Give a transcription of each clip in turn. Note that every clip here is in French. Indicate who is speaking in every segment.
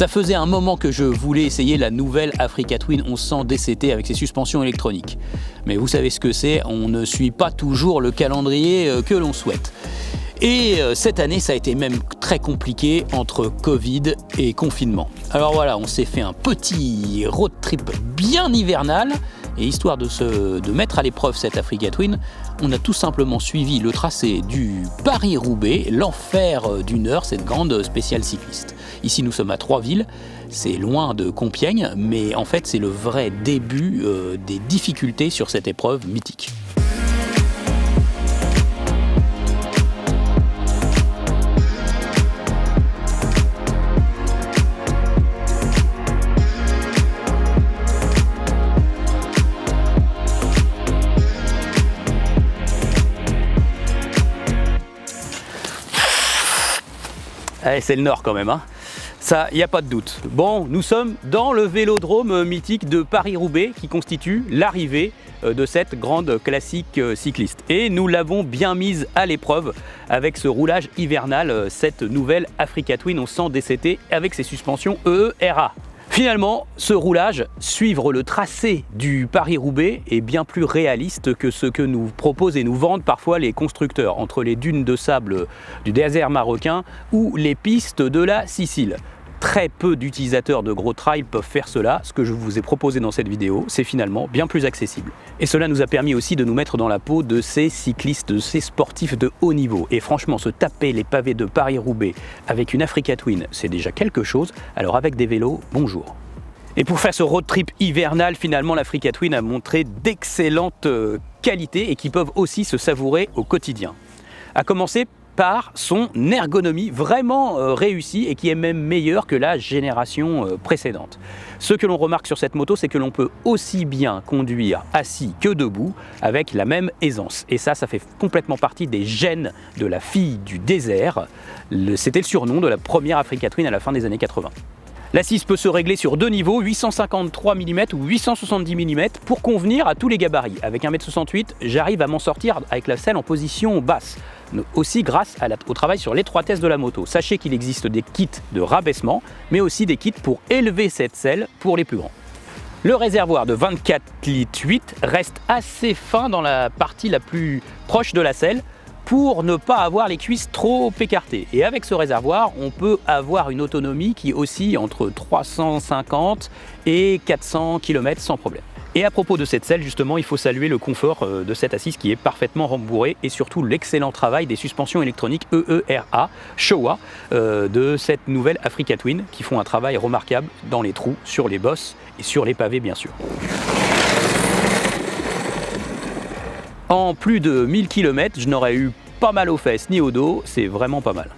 Speaker 1: Ça faisait un moment que je voulais essayer la nouvelle Africa Twin 1100 DCT avec ses suspensions électroniques. Mais vous savez ce que c'est, on ne suit pas toujours le calendrier que l'on souhaite. Et cette année, ça a été même très compliqué entre Covid et confinement. Alors voilà, on s'est fait un petit road trip bien hivernal. Et histoire de mettre à l'épreuve cette Africa Twin, on a tout simplement suivi le tracé du Paris-Roubaix, l'enfer du Nord, cette grande spéciale cycliste. Ici, nous sommes à Troisville, c'est loin de Compiègne, mais en fait, c'est le vrai début des difficultés sur cette épreuve mythique. Allez, c'est le Nord quand même, hein. Ça, il n'y a pas de doute. Bon, nous sommes dans le vélodrome mythique de Paris-Roubaix qui constitue l'arrivée de cette grande classique cycliste. Et nous l'avons bien mise à l'épreuve avec ce roulage hivernal, cette nouvelle Africa Twin 1100 DCT avec ses suspensions EERA. Finalement, ce roulage, suivre le tracé du Paris-Roubaix est bien plus réaliste que ce que nous proposent et nous vendent parfois les constructeurs entre les dunes de sable du désert marocain ou les pistes de la Sicile. Très peu d'utilisateurs de gros trails peuvent faire cela. Ce que je vous ai proposé dans cette vidéo, c'est finalement bien plus accessible. Et cela nous a permis aussi de nous mettre dans la peau de ces cyclistes, de ces sportifs de haut niveau. Et franchement, se taper les pavés de Paris-Roubaix avec une Africa Twin, c'est déjà quelque chose. Alors avec des vélos, bonjour. Et pour faire ce road trip hivernal, finalement, l'Africa Twin a montré d'excellentes qualités et qui peuvent aussi se savourer au quotidien. À commencer par son ergonomie vraiment réussie et qui est même meilleure que la génération précédente. Ce que l'on remarque sur cette moto, c'est que l'on peut aussi bien conduire assis que debout avec la même aisance. Et ça fait complètement partie des gènes de la fille du désert. C'était le surnom de la première Africa Twin à la fin des années 80. L'assise peut se régler sur deux niveaux, 853 mm ou 870 mm pour convenir à tous les gabarits. Avec 1,68 m, j'arrive à m'en sortir avec la selle en position basse. Aussi grâce au travail sur l'étroitesse de la moto. Sachez qu'il existe des kits de rabaissement, mais aussi des kits pour élever cette selle pour les plus grands. Le réservoir de 24,8 litres reste assez fin dans la partie la plus proche de la selle, pour ne pas avoir les cuisses trop écartées. Et avec ce réservoir, on peut avoir une autonomie qui oscille entre 350 et 400 km sans problème. Et à propos de cette selle, justement, il faut saluer le confort de cette assise qui est parfaitement rembourrée et surtout l'excellent travail des suspensions électroniques EERA Showa de cette nouvelle Africa Twin qui font un travail remarquable dans les trous, sur les bosses et sur les pavés bien sûr. En plus de 1000 km, je n'aurais eu pas mal aux fesses ni au dos, c'est vraiment pas mal.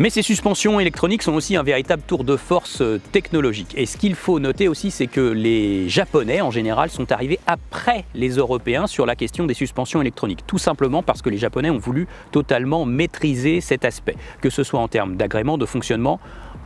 Speaker 1: Mais ces suspensions électroniques sont aussi un véritable tour de force technologique. Et ce qu'il faut noter aussi, c'est que les Japonais, en général, sont arrivés après les Européens sur la question des suspensions électroniques. Tout simplement parce que les Japonais ont voulu totalement maîtriser cet aspect, que ce soit en termes d'agrément, de fonctionnement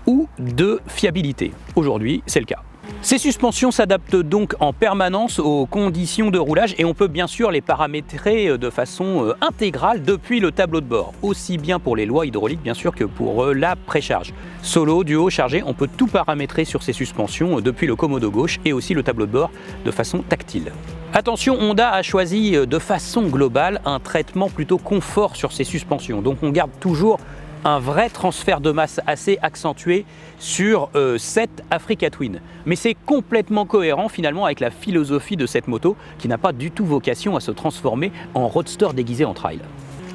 Speaker 1: ou de fiabilité. Aujourd'hui, c'est le cas. Ces suspensions s'adaptent donc en permanence aux conditions de roulage et on peut bien sûr les paramétrer de façon intégrale depuis le tableau de bord, aussi bien pour les lois hydrauliques bien sûr que pour la précharge. Solo, duo, chargé, on peut tout paramétrer sur ces suspensions depuis le commodo gauche et aussi le tableau de bord de façon tactile. Attention, Honda a choisi de façon globale un traitement plutôt confort sur ces suspensions, donc on garde toujours un vrai transfert de masse assez accentué sur cette Africa Twin. Mais c'est complètement cohérent finalement avec la philosophie de cette moto qui n'a pas du tout vocation à se transformer en roadster déguisé en trail.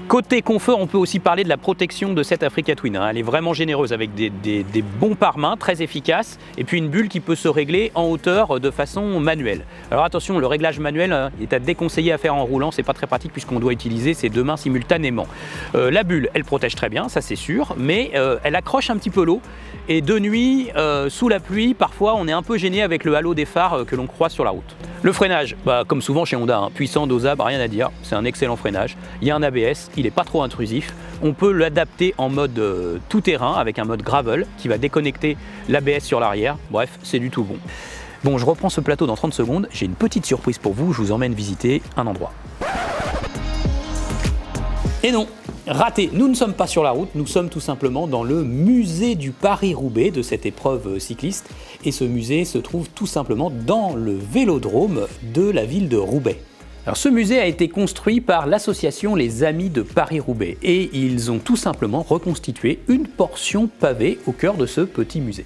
Speaker 1: Côté confort, on peut aussi parler de la protection de cette Africa Twin. Elle est vraiment généreuse avec des bons pare-mains très efficaces et puis une bulle qui peut se régler en hauteur de façon manuelle. Alors attention, le réglage manuel est à déconseiller à faire en roulant, c'est pas très pratique puisqu'on doit utiliser ses deux mains simultanément. La bulle, elle protège très bien, ça c'est sûr, mais elle accroche un petit peu l'eau et de nuit, sous la pluie, parfois on est un peu gêné avec le halo des phares que l'on croise sur la route. Le freinage, comme souvent chez Honda, puissant, dosable, rien à dire, c'est un excellent freinage. Il y a un ABS, il n'est pas trop intrusif. On peut l'adapter en mode tout-terrain avec un mode gravel qui va déconnecter l'ABS sur l'arrière. Bref, c'est du tout bon. Bon, je reprends ce plateau dans 30 secondes. J'ai une petite surprise pour vous, je vous emmène visiter un endroit. Et non, Raté, nous ne sommes pas sur la route, nous sommes tout simplement dans le musée du Paris-Roubaix de cette épreuve cycliste. Et ce musée se trouve tout simplement dans le vélodrome de la ville de Roubaix. Alors, ce musée a été construit par l'association Les Amis de Paris-Roubaix et ils ont tout simplement reconstitué une portion pavée au cœur de ce petit musée.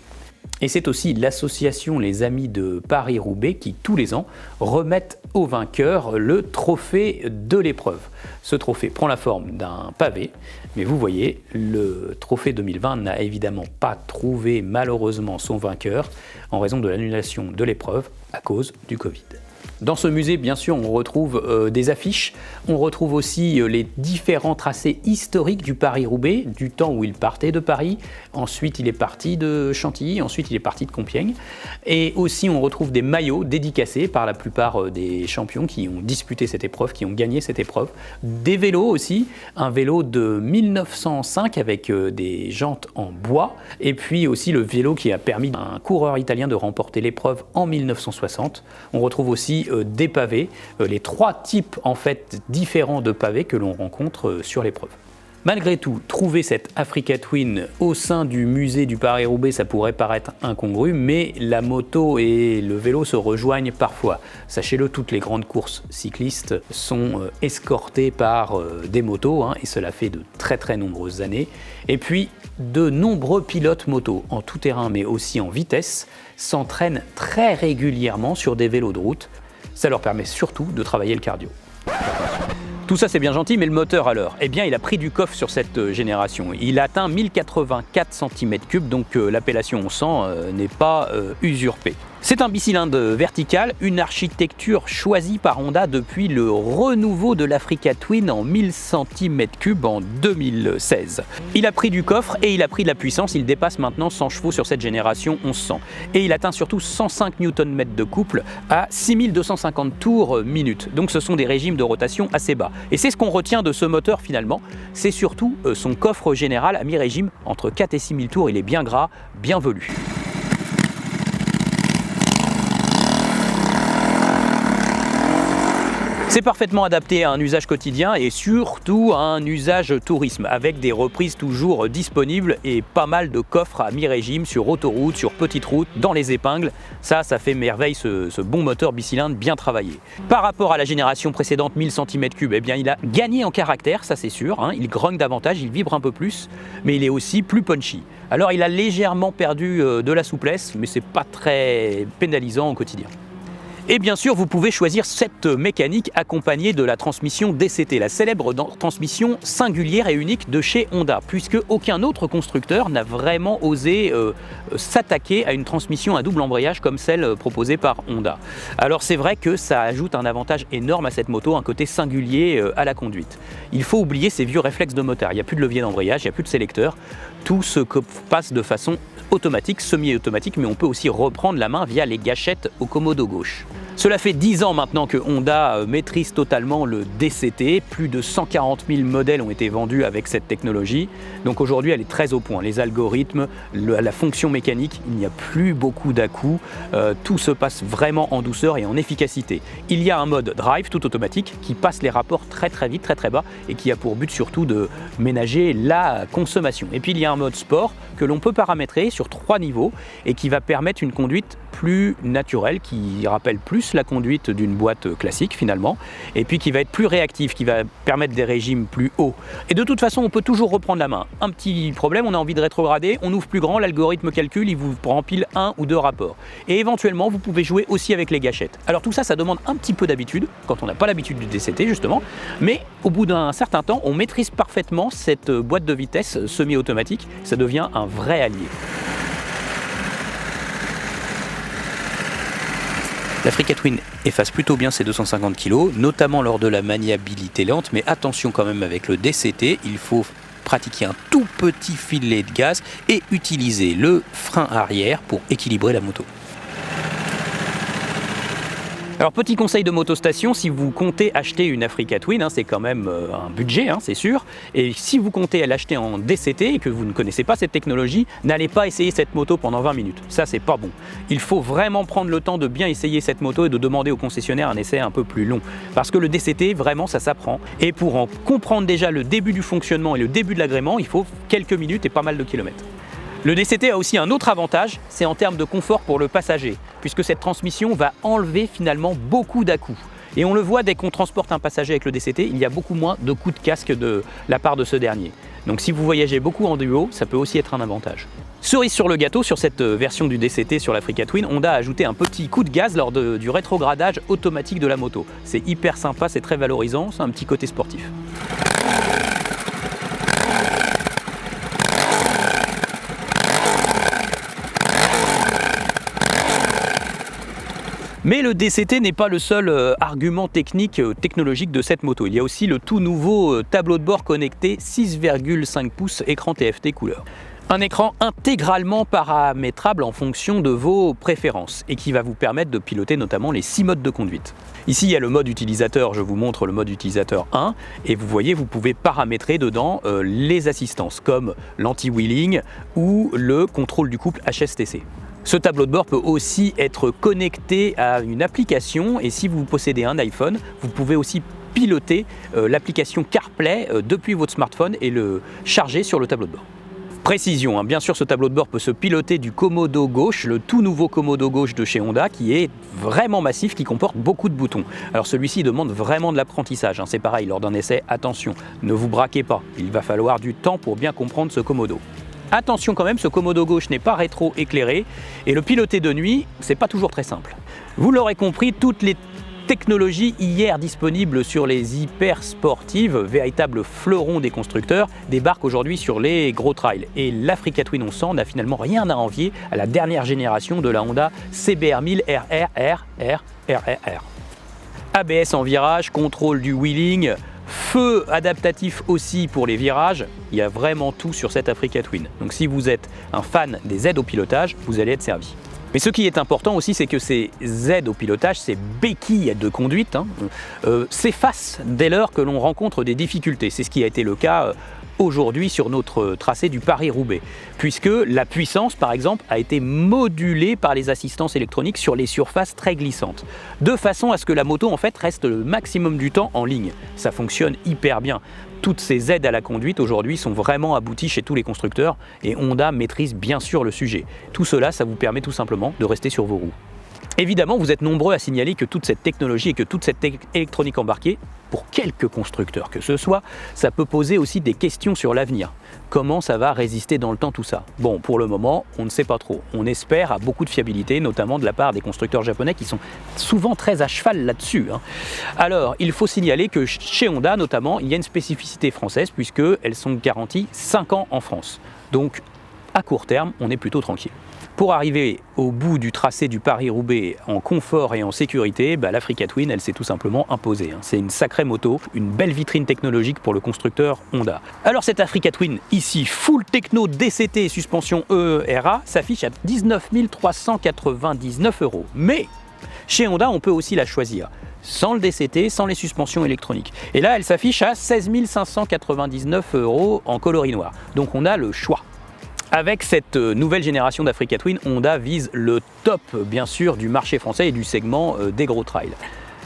Speaker 1: Et c'est aussi l'association Les Amis de Paris-Roubaix qui, tous les ans, remettent aux vainqueurs le trophée de l'épreuve. Ce trophée prend la forme d'un pavé, mais vous voyez, le trophée 2020 n'a évidemment pas trouvé malheureusement son vainqueur en raison de l'annulation de l'épreuve à cause du Covid. Dans ce musée, bien sûr, on retrouve des affiches, on retrouve aussi les différents tracés historiques du Paris-Roubaix, du temps où il partait de Paris, ensuite il est parti de Chantilly, ensuite il est parti de Compiègne. Et aussi on retrouve des maillots dédicacés par la plupart des champions qui ont disputé cette épreuve, qui ont gagné cette épreuve. Des vélos aussi, un vélo de 1905 avec des jantes en bois, et puis aussi le vélo qui a permis à un coureur italien de remporter l'épreuve en 1960. On retrouve aussi des pavés, les 3 types en fait différents de pavés que l'on rencontre sur l'épreuve. Malgré tout, trouver cette Africa Twin au sein du musée du Paris-Roubaix, ça pourrait paraître incongru, mais la moto et le vélo se rejoignent parfois. Sachez-le, toutes les grandes courses cyclistes sont escortées par des motos, et cela fait de très très nombreuses années. Et puis, de nombreux pilotes moto, en tout terrain mais aussi en vitesse, s'entraînent très régulièrement sur des vélos de route. Ça leur permet surtout de travailler le cardio. Tout ça c'est bien gentil, mais le moteur alors, eh bien il a pris du coffre sur cette génération. Il atteint 1084 cm3, donc l'appellation on sent n'est pas usurpée. C'est un bicylindre vertical, une architecture choisie par Honda depuis le renouveau de l'Africa Twin en 1000 cm3 en 2016. Il a pris du coffre et il a pris de la puissance, il dépasse maintenant 100 chevaux sur cette génération 1100. Et il atteint surtout 105 Nm de couple à 6250 tours minute. Donc ce sont des régimes de rotation assez bas. Et c'est ce qu'on retient de ce moteur finalement, c'est surtout son coffre général à mi-régime, entre 4 et 6000 tours, il est bien gras, bien velu. C'est parfaitement adapté à un usage quotidien et surtout à un usage tourisme, avec des reprises toujours disponibles et pas mal de coffres à mi-régime sur autoroute, sur petite route, dans les épingles. Ça fait merveille ce bon moteur bicylindre bien travaillé. Par rapport à la génération précédente 1000 cm3, eh bien il a gagné en caractère, ça c'est sûr, il grogne davantage, il vibre un peu plus, mais il est aussi plus punchy. Alors il a légèrement perdu de la souplesse, mais c'est pas très pénalisant au quotidien. Et bien sûr, vous pouvez choisir cette mécanique accompagnée de la transmission DCT, la célèbre transmission singulière et unique de chez Honda, puisque aucun autre constructeur n'a vraiment osé s'attaquer à une transmission à double embrayage comme celle proposée par Honda. Alors c'est vrai que ça ajoute un avantage énorme à cette moto, un côté singulier à la conduite. Il faut oublier ces vieux réflexes de motard, il n'y a plus de levier d'embrayage, il n'y a plus de sélecteur, tout se passe de façon automatique, semi-automatique, mais on peut aussi reprendre la main via les gâchettes au commodo gauche. Cela fait 10 ans maintenant que Honda maîtrise totalement le DCT, plus de 140 000 modèles ont été vendus avec cette technologie, donc aujourd'hui elle est très au point. Les algorithmes, la fonction mécanique, il n'y a plus beaucoup d'à-coups, tout se passe vraiment en douceur et en efficacité. Il y a un mode drive tout automatique qui passe les rapports très vite, très bas et qui a pour but surtout de ménager la consommation. Et puis il y a un mode sport que l'on peut paramétrer sur 3 niveaux et qui va permettre une conduite plus naturelle, qui rappelle plus la conduite d'une boîte classique finalement, et puis qui va être plus réactive, qui va permettre des régimes plus hauts. Et de toute façon, on peut toujours reprendre la main. Un petit problème, on a envie de rétrograder, on ouvre plus grand, l'algorithme calcule, il vous rempile 1 ou 2 rapports. Et éventuellement, vous pouvez jouer aussi avec les gâchettes. Alors tout ça, ça demande un petit peu d'habitude, quand on n'a pas l'habitude du DCT justement, mais au bout d'un certain temps, on maîtrise parfaitement cette boîte de vitesse semi-automatique, ça devient un vrai allié. L'Africa Twin efface plutôt bien ses 250 kg, notamment lors de la maniabilité lente, mais attention quand même avec le DCT, il faut pratiquer un tout petit filet de gaz et utiliser le frein arrière pour équilibrer la moto. Alors petit conseil de motostation, si vous comptez acheter une Africa Twin, c'est quand même un budget, c'est sûr, et si vous comptez l'acheter en DCT et que vous ne connaissez pas cette technologie, n'allez pas essayer cette moto pendant 20 minutes, ça c'est pas bon. Il faut vraiment prendre le temps de bien essayer cette moto et de demander au concessionnaire un essai un peu plus long, parce que le DCT vraiment ça s'apprend, et pour en comprendre déjà le début du fonctionnement et le début de l'agrément, il faut quelques minutes et pas mal de kilomètres. Le DCT a aussi un autre avantage, c'est en termes de confort pour le passager, puisque cette transmission va enlever finalement beaucoup d'à-coups. Et on le voit dès qu'on transporte un passager avec le DCT, il y a beaucoup moins de coups de casque de la part de ce dernier. Donc si vous voyagez beaucoup en duo, ça peut aussi être un avantage. Cerise sur le gâteau, sur cette version du DCT sur l'Africa Twin, Honda a ajouté un petit coup de gaz lors du rétrogradage automatique de la moto. C'est hyper sympa, c'est très valorisant, c'est un petit côté sportif. Mais le DCT n'est pas le seul argument technologique de cette moto. Il y a aussi le tout nouveau tableau de bord connecté 6,5 pouces écran TFT couleur. Un écran intégralement paramétrable en fonction de vos préférences et qui va vous permettre de piloter notamment les 6 modes de conduite. Ici, il y a le mode utilisateur, je vous montre le mode utilisateur 1 et vous voyez, vous pouvez paramétrer dedans les assistances comme l'anti-wheeling ou le contrôle du couple HSTC. Ce tableau de bord peut aussi être connecté à une application et si vous possédez un iPhone, vous pouvez aussi piloter l'application CarPlay depuis votre smartphone et le charger sur le tableau de bord. Précision, bien sûr ce tableau de bord peut se piloter du Komodo gauche, le tout nouveau Komodo gauche de chez Honda qui est vraiment massif, qui comporte beaucoup de boutons. Alors celui-ci demande vraiment de l'apprentissage, c'est pareil, lors d'un essai, attention, ne vous braquez pas, il va falloir du temps pour bien comprendre ce Komodo. Attention quand même, ce Komodo gauche n'est pas rétro-éclairé et le piloter de nuit, c'est pas toujours très simple. Vous l'aurez compris, toutes les technologies hier disponibles sur les hyper sportives, véritables fleurons des constructeurs, débarquent aujourd'hui sur les gros trails. Et l'Africa Twin 1100 n'a finalement rien à envier à la dernière génération de la Honda CBR 1000 RR. ABS en virage, contrôle du wheeling, feu adaptatif aussi pour les virages, il y a vraiment tout sur cette Africa Twin. Donc si vous êtes un fan des aides au pilotage, vous allez être servi. Mais ce qui est important aussi, c'est que ces aides au pilotage, ces béquilles de conduite, s'effacent dès lors que l'on rencontre des difficultés. C'est ce qui a été le cas aujourd'hui sur notre tracé du Paris-Roubaix, puisque la puissance, par exemple, a été modulée par les assistances électroniques sur les surfaces très glissantes, de façon à ce que la moto en fait reste le maximum du temps en ligne. Ça fonctionne hyper bien. Toutes ces aides à la conduite aujourd'hui sont vraiment abouties chez tous les constructeurs et Honda maîtrise bien sûr le sujet. Tout cela, ça vous permet tout simplement de rester sur vos roues. Évidemment, vous êtes nombreux à signaler que toute cette technologie et que toute cette électronique embarquée, pour quelques constructeurs que ce soit, ça peut poser aussi des questions sur l'avenir. Comment ça va résister dans le temps tout ça? Bon, pour le moment, on ne sait pas trop. On espère à beaucoup de fiabilité, notamment de la part des constructeurs japonais qui sont souvent très à cheval là-dessus. Alors, il faut signaler que chez Honda, notamment, il y a une spécificité française puisqu'elles sont garanties 5 ans en France. Donc, à court terme, on est plutôt tranquille. Pour arriver au bout du tracé du Paris-Roubaix en confort et en sécurité, l'Africa Twin, elle s'est tout simplement imposée. C'est une sacrée moto, une belle vitrine technologique pour le constructeur Honda. Alors cette Africa Twin, ici, full techno DCT suspension EERA, s'affiche à 19 399 €. Mais chez Honda, on peut aussi la choisir sans le DCT, sans les suspensions électroniques. Et là, elle s'affiche à 16 599 € en coloris noir. Donc on a le choix. Avec cette nouvelle génération d'Africa Twin, Honda vise le top, bien sûr, du marché français et du segment des gros trails.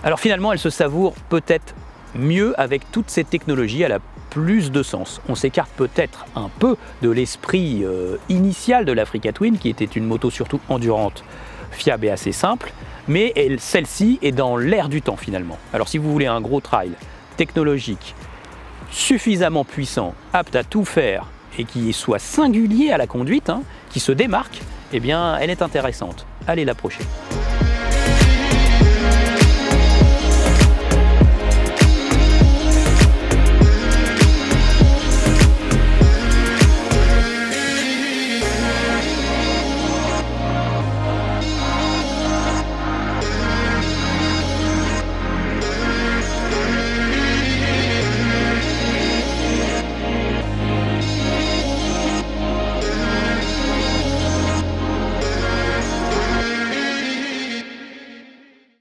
Speaker 1: Alors finalement, elle se savoure peut-être mieux avec toutes ces technologies, elle a plus de sens. On s'écarte peut-être un peu de l'esprit initial de l'Africa Twin, qui était une moto surtout endurante, fiable et assez simple, mais celle-ci est dans l'air du temps finalement. Alors si vous voulez un gros trail technologique, suffisamment puissant, apte à tout faire, et qui soit singulier à la conduite, qui se démarque, eh bien elle est intéressante. Allez l'approcher.